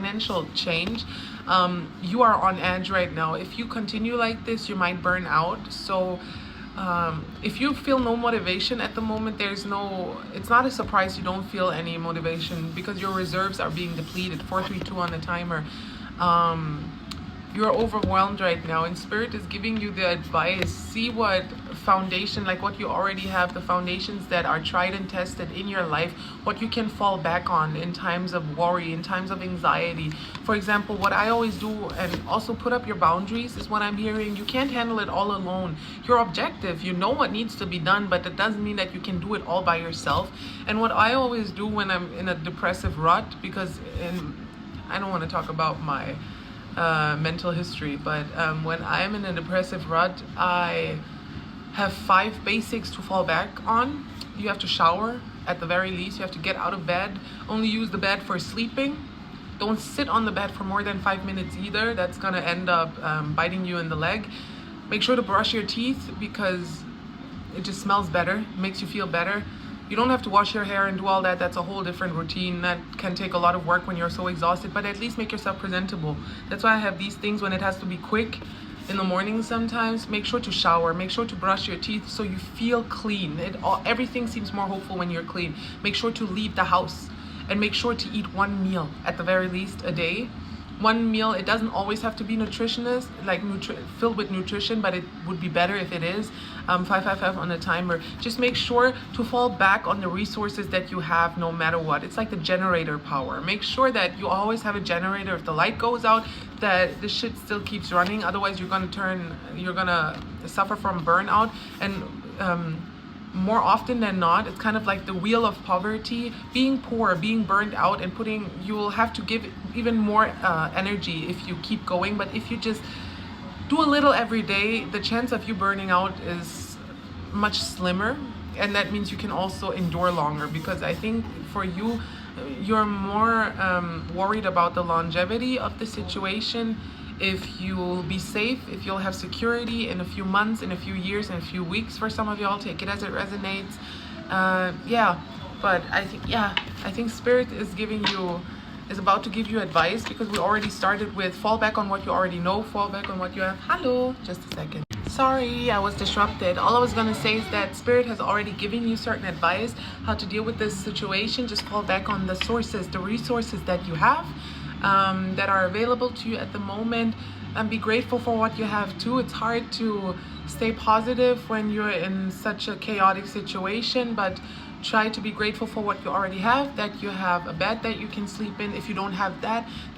financial change. You are on edge right now. If you continue like this, you might burn out. So if you feel no motivation at the moment, it's not a surprise you don't feel any motivation, because your reserves are being depleted. 432 on the timer. You're overwhelmed right now, and Spirit is giving you the advice. See what foundation, like what you already have, the foundations that are tried and tested in your life, what you can fall back on in times of worry, in times of anxiety. For example, what I always do, and also put up your boundaries, is what I'm hearing. You can't handle it all alone. You're objective, you know what needs to be done, but that doesn't mean that you can do it all by yourself. And what I always do when I'm in a depressive rut, because I don't want to talk about my mental history, but when I'm in a depressive rut, I have 5 basics to fall back on. You have to shower at the very least. You have to get out of bed. Only use the bed for sleeping. Don't sit on the bed for more than 5 minutes either. That's gonna end up biting you in the leg. Make sure to brush your teeth, because it just smells better, makes you feel better. You don't have to wash your hair and do all that. That's a whole different routine. That can take a lot of work when you're so exhausted, but at least make yourself presentable. That's why I have these things when it has to be quick in the morning sometimes. Make sure to shower, make sure to brush your teeth so you feel clean. Everything seems more hopeful when you're clean. Make sure to leave the house, and make sure to eat 1 meal at the very least a day. 1 meal, it doesn't always have to be nutritionist, like filled with nutrition, but it would be better if it is. 555 on the timer. Just make sure to fall back on the resources that you have no matter what. It's like the generator power. Make sure that you always have a generator. If the light goes out, that the shit still keeps running. Otherwise, you're gonna suffer from burnout. And more often than not, it's kind of like the wheel of poverty. Being poor, being burned out, and you will have to give even more energy if you keep going. But if you just do a little every day, the chance of you burning out is much slimmer, and that means you can also endure longer. Because I think for you, you're more worried about the longevity of the situation. If you'll be safe, if you'll have security in a few months, in a few years, in a few weeks. For some of y'all, take it as it resonates. But I think Spirit is about to give you advice, because we already started with fall back on what you already know, fall back on what you have. Hello, just a second. Sorry, I was disrupted. All I was gonna say is that Spirit has already given you certain advice how to deal with this situation. Just fall back on the sources, the resources that you have, that are available to you at the moment, and be grateful for what you have too. It's hard to stay positive when you're in such a chaotic situation, but try to be grateful for what you already have, that you have a bed that you can sleep in. If you don't have that,